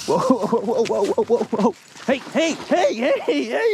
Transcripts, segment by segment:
Whoa, whoa, whoa, whoa, whoa, whoa. Hey,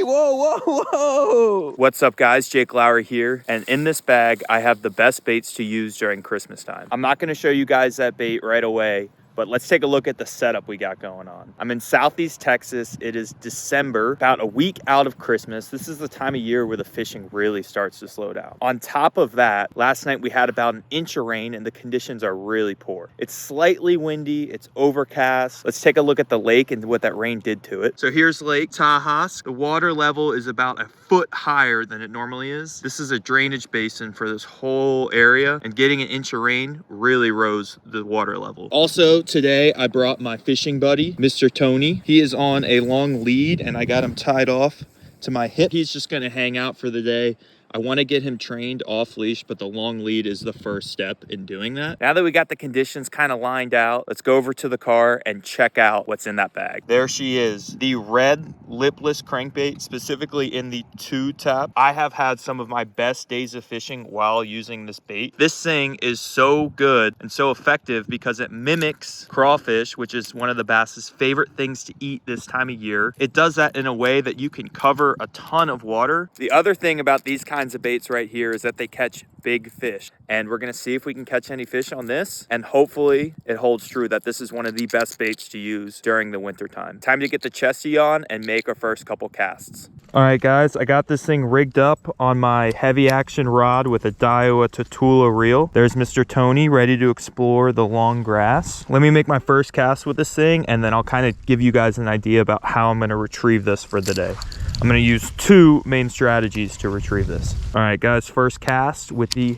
whoa, whoa, whoa. What's up, guys? Jake Lowry here. And in this bag, I have the best baits to use during Christmas time. I'm not gonna show you guys that bait right away, but let's take a look at the setup we got going on. I'm in Southeast Texas. It is December, about a week out of Christmas. This is the time of year where the fishing really starts to slow down. On top of that, last night we had about an inch of rain and the conditions are really poor. It's slightly windy, it's overcast. Let's take a look at the lake and what that rain did to it. So here's Lake Tahoe. The water level is about a foot higher than it normally is. This is a drainage basin for this whole area, and getting an inch of rain really rose the water level. Also, today I brought my fishing buddy, Mr. Tony. He is on a long lead and I got him tied off to my hip. He's just gonna hang out for the day. I want to get him trained off leash, but the long lead is the first step in doing that. Now that we got the conditions kind of lined out, let's go over to the car and check out what's in that bag. There she is, the red lipless crankbait, specifically in the 2-tap. I have had some of my best days of fishing while using this bait. This thing is so good and so effective because it mimics crawfish, which is one of the bass's favorite things to eat this time of year. It does that in a way that you can cover a ton of water. The other thing about these kinds of baits right here is that they catch big fish, and we're gonna see if we can catch any fish on this, and hopefully it holds true that this is one of the best baits to use during the winter time. Time to get the chesty on and make our first couple casts. All right, guys, I got this thing rigged up on my heavy action rod with a Daiwa Tatula reel. There's Mr. Tony ready to explore the long grass. Let me make my first cast with this thing, and then I'll kind of give you guys an idea about how I'm gonna retrieve this for the day. I'm gonna use 2 main strategies to retrieve this. All right, guys, first cast with the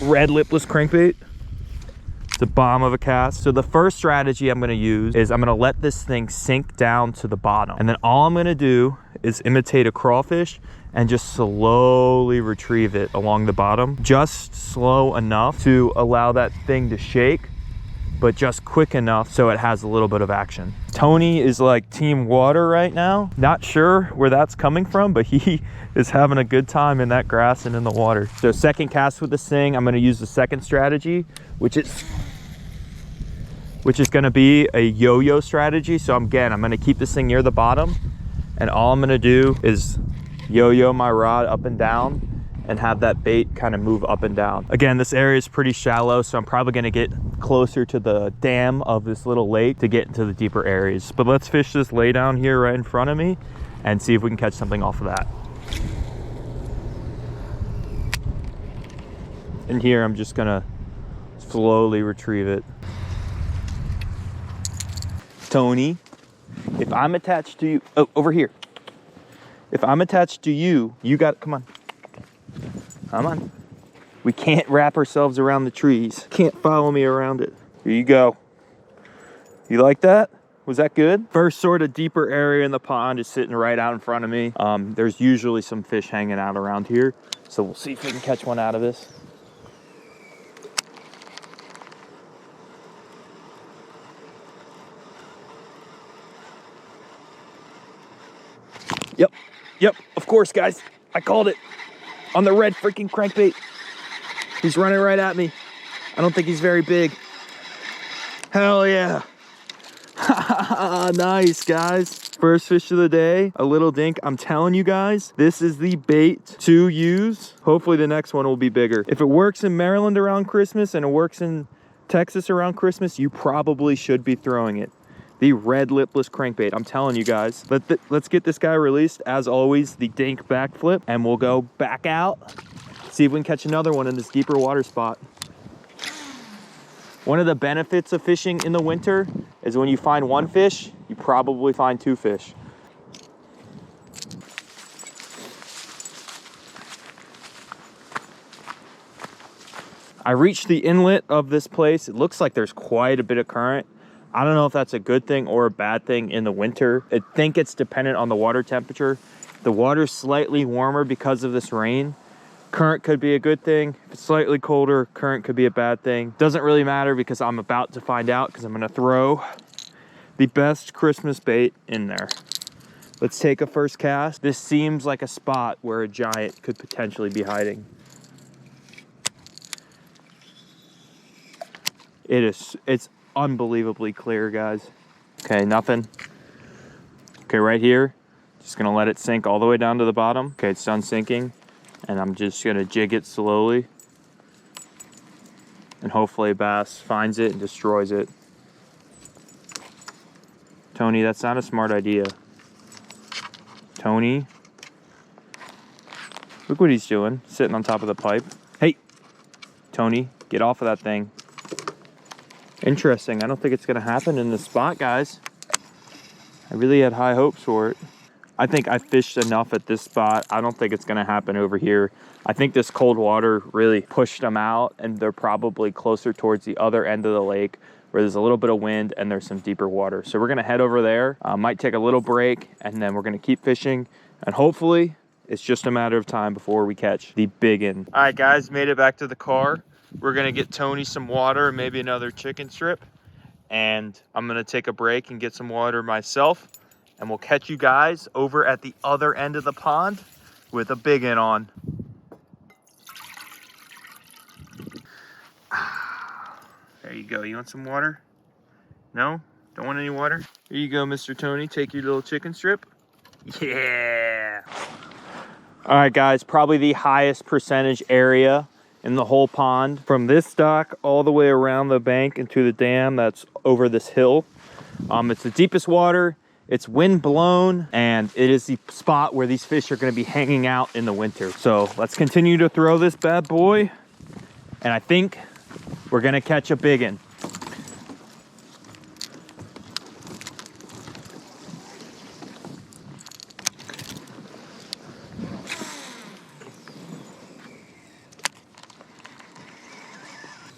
red lipless crankbait. It's a bomb of a cast. So the first strategy I'm gonna use is I'm gonna let this thing sink down to the bottom. And then all I'm gonna do is imitate a crawfish and just slowly retrieve it along the bottom. Just slow enough to allow that thing to shake, but just quick enough so it has a little bit of action. Tony is like team water right now. Not sure where that's coming from, but he is having a good time in that grass and in the water. So second cast with this thing, I'm gonna use the second strategy, which is gonna be a yo-yo strategy. So I'm gonna keep this thing near the bottom, and all I'm gonna do is yo-yo my rod up and down and have that bait kind of move up and down. Again, this area is pretty shallow, so I'm probably gonna get closer to the dam of this little lake to get into the deeper areas. But let's fish this lay down here right in front of me and see if we can catch something off of that. And here, I'm just gonna slowly retrieve it. Tony, if I'm attached to you, oh, over here. If I'm attached to you, you got, come on. Come on. We can't wrap ourselves around the trees. Can't follow me around it. Here you go. You like that? Was that good? First sort of deeper area in the pond is sitting right out in front of me. There's usually some fish hanging out around here. So we'll see if we can catch one out of this. Yep, of course, guys. I called it on the red freaking crankbait. He's running right at me. I don't think he's very big. Hell yeah. Nice, guys. First fish of the day, a little dink. I'm telling you guys, this is the bait to use. Hopefully the next one will be bigger. If it works in Maryland around Christmas and it works in Texas around Christmas, you probably should be throwing it. The red lipless crankbait. I'm telling you guys. Let's get this guy released. As always, the dink backflip, and we'll go back out. See if we can catch another one in this deeper water spot. One of the benefits of fishing in the winter is when you find one fish, you probably find 2 fish. I reached the inlet of this place. It looks like there's quite a bit of current. I don't know if that's a good thing or a bad thing in the winter. I think it's dependent on the water temperature. The water's slightly warmer because of this rain. Current could be a good thing. If it's slightly colder, current could be a bad thing. Doesn't really matter because I'm about to find out, because I'm gonna throw the best Christmas bait in there. Let's take a first cast. This seems like a spot where a giant could potentially be hiding. It's unbelievably clear, guys. Okay, nothing. Okay, right here, just gonna let it sink all the way down to the bottom. Okay, it's done sinking, and I'm just gonna jig it slowly. And hopefully a bass finds it and destroys it. Tony, that's not a smart idea. Tony. Look what he's doing, sitting on top of the pipe. Hey, Tony, get off of that thing. Interesting, I don't think it's gonna happen in this spot, guys. I really had high hopes for it. I think I fished enough at this spot. I don't think it's gonna happen over here. I think this cold water really pushed them out, and they're probably closer towards the other end of the lake where there's a little bit of wind and there's some deeper water. So we're gonna head over there, might take a little break, and then we're gonna keep fishing, and hopefully it's just a matter of time before we catch the biggin. All right, guys, made it back to the car. We're gonna get Tony some water and maybe another chicken strip, and I'm gonna take a break and get some water myself, and we'll catch you guys over at the other end of the pond with a biggin on. There you go. You want some water? No? Don't want any water? Here you go, Mr. Tony. Take your little chicken strip. Yeah. All right, guys, probably the highest percentage area in the whole pond. From this dock all the way around the bank into the dam that's over this hill. It's the deepest water. It's wind blown, and it is the spot where these fish are gonna be hanging out in the winter. So let's continue to throw this bad boy. And I think we're gonna catch a biggin.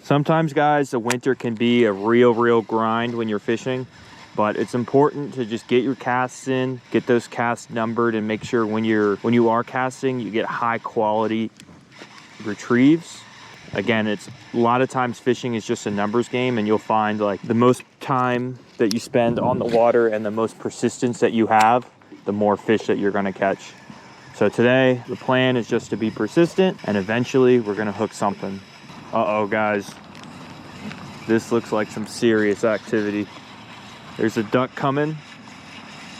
Sometimes, guys, the winter can be a real grind when you're fishing, but it's important to just get your casts in, get those casts numbered, and make sure when you are casting, you get high quality retrieves. Again, it's a lot of times fishing is just a numbers game, and you'll find like the most time that you spend on the water and the most persistence that you have, the more fish that you're gonna catch. So today, the plan is just to be persistent, and eventually we're gonna hook something. Uh-oh, guys. This looks like some serious activity. There's a duck coming,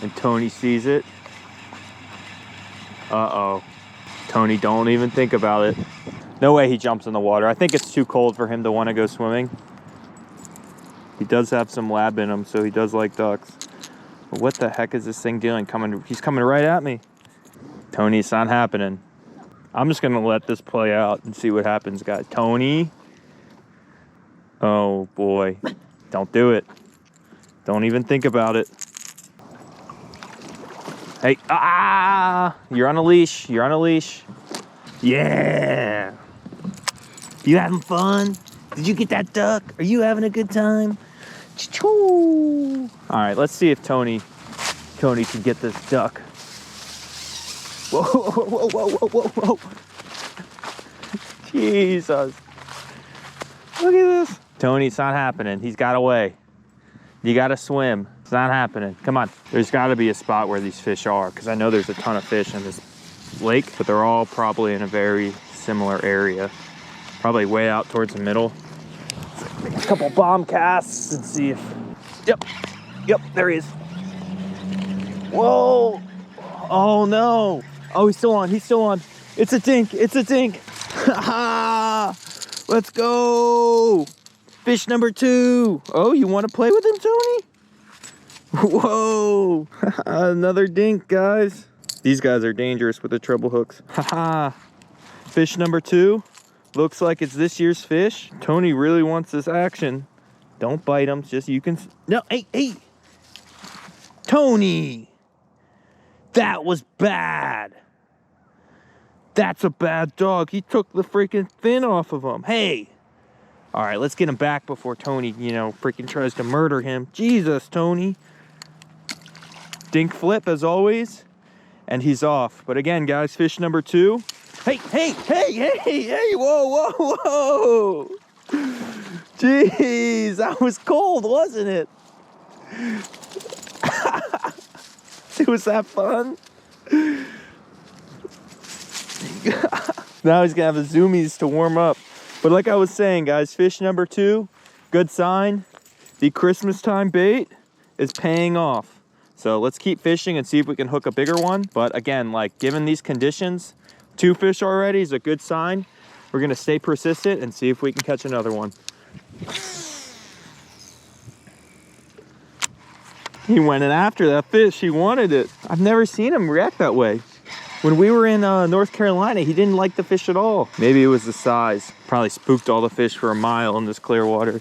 and Tony sees it. Uh-oh. Tony, don't even think about it. No way he jumps in the water. I think it's too cold for him to want to go swimming. He does have some lab in him, so he does like ducks. But what the heck is this thing doing? He's coming right at me. Tony, it's not happening. I'm just gonna let this play out and see what happens, guys. Tony. Oh boy. Don't do it. Don't even think about it. Hey, you're on a leash. You're on a leash. Yeah. You having fun? Did you get that duck? Are you having a good time? All right, let's see if Tony can get this duck. Whoa, whoa, whoa, whoa, whoa, whoa. Jesus. Look at this. Tony, it's not happening. He's got away. You got to swim. It's not happening. Come on. There's got to be a spot where these fish are, because I know there's a ton of fish in this lake, but they're all probably in a very similar area. Probably way out towards the middle. Make a couple bomb casts and see if... Yep, there he is. Whoa. Oh, no. Oh, he's still on. It's a dink. Let's go. Fish number 2. Oh, you want to play with him, Tony? Whoa. Another dink, guys. These guys are dangerous with the treble hooks. Fish number 2. Looks like it's this year's fish. Tony really wants this action. Don't bite him. Just you can... No, hey. Tony. That was bad. That's a bad dog. He took the freaking fin off of him. Hey. All right, let's get him back before Tony, freaking tries to murder him. Jesus, Tony. Dink flip, as always. And he's off. But again, guys, fish number 2. Hey, whoa. Jeez, that was cold, wasn't it? Was that fun? Now he's gonna have the zoomies to warm up. But like I was saying, guys, fish number 2, good sign. The Christmas time bait is paying off. So let's keep fishing and see if we can hook a bigger one. But again, like given these conditions, 2 fish already is a good sign. We're gonna stay persistent and see if we can catch another one. He went in after that fish. He wanted it. I've never seen him react that way. When we were in North Carolina, he didn't like the fish at all. Maybe it was the size. Probably spooked all the fish for a mile in this clear water.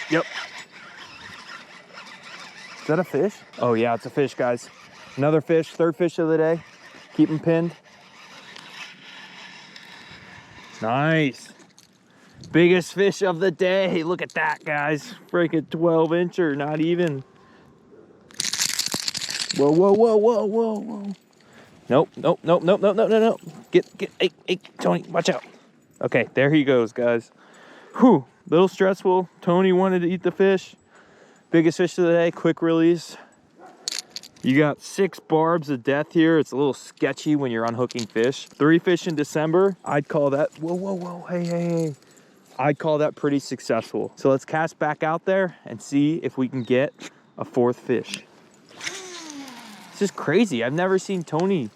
Yep. Is that a fish? Oh yeah, it's a fish, guys. Another fish, 3rd fish of the day. Keep him pinned. Nice. Biggest fish of the day. Look at that, guys. Freaking 12-incher, not even. Whoa, whoa, whoa, whoa, whoa, whoa. Nope, nope, nope, nope, nope, nope, nope. Get, hey, Tony, watch out. Okay, there he goes, guys. Whew, little stressful. Tony wanted to eat the fish. Biggest fish of the day, quick release. You got 6 barbs of death here. It's a little sketchy when you're unhooking fish. 3 fish in December. I'd call that, whoa, whoa, whoa, hey, hey, hey. I'd call that pretty successful. So let's cast back out there and see if we can get a 4th fish. It's just crazy. I've never seen Tony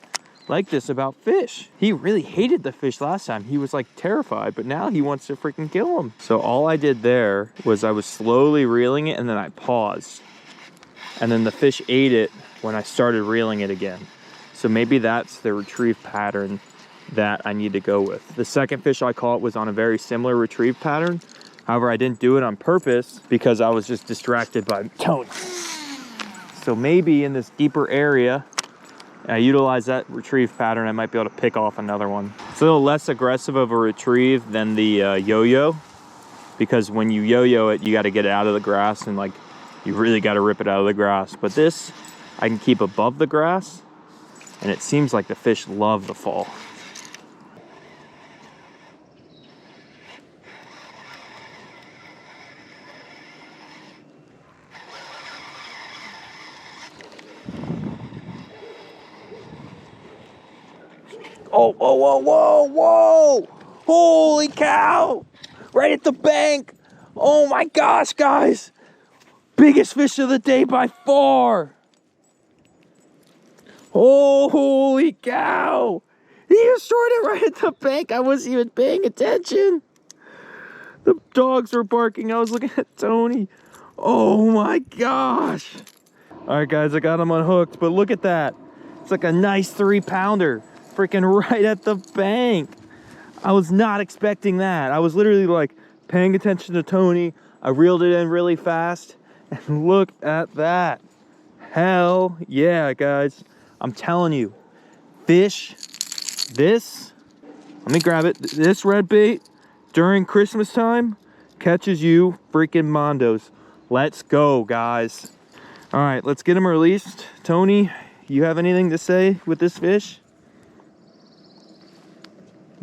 like this about fish. He really hated the fish last time. He was like terrified, but now he wants to freaking kill him. So all I did there was I was slowly reeling it and then I paused. And then the fish ate it when I started reeling it again. So maybe that's the retrieve pattern that I need to go with. The 2nd fish I caught was on a very similar retrieve pattern. However, I didn't do it on purpose because I was just distracted by Tony. So maybe in this deeper area, I utilize that retrieve pattern, I might be able to pick off another one. It's a little less aggressive of a retrieve than the yo-yo, because when you yo-yo it, you got to get it out of the grass and like you really got to rip it out of the grass. But this, I can keep above the grass and it seems like the fish love the fall. Oh, whoa, whoa, whoa, whoa! Holy cow! Right at the bank! Oh my gosh, guys! Biggest fish of the day by far! Oh, holy cow! He destroyed it right at the bank. I wasn't even paying attention. The dogs were barking. I was looking at Tony. Oh my gosh! All right, guys, I got him unhooked, but look at that. It's like a nice 3-pounder. Freaking right at the bank. I was not expecting that. I was literally like paying attention to Tony. I reeled it in really fast and look at that. Hell yeah, guys. I'm telling you, fish, this, let me grab it. This red bait during Christmas time catches you freaking mondos. Let's go, guys. All right, let's get him released. Tony, you have anything to say with this fish?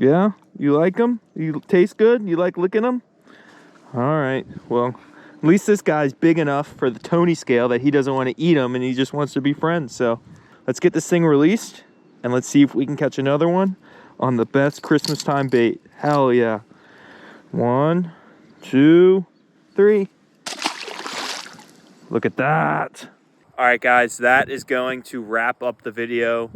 Yeah? You like them? You taste good? You like licking them? All right. Well, at least this guy's big enough for the Tony scale that he doesn't want to eat them and he just wants to be friends. So let's get this thing released and let's see if we can catch another one on the best Christmas time bait. Hell yeah. 1, 2, 3. Look at that. All right, guys, that is going to wrap up the video.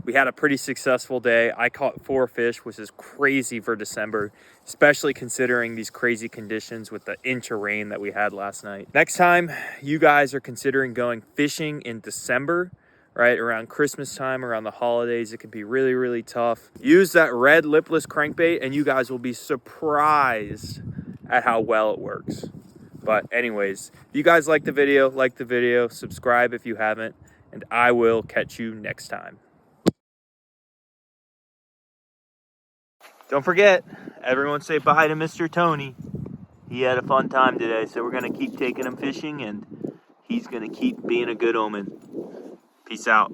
We had a pretty successful day. I caught 4 fish, which is crazy for December, especially considering these crazy conditions with the inch of rain that we had last night. Next time you guys are considering going fishing in December, right around Christmas time, around the holidays, it can be really, really tough. Use that red lipless crankbait and you guys will be surprised at how well it works. But anyways, if you guys like the video, subscribe if you haven't, and I will catch you next time. Don't forget, everyone say bye to Mr. Tony. He had a fun time today, so we're going to keep taking him fishing, and he's going to keep being a good omen. Peace out.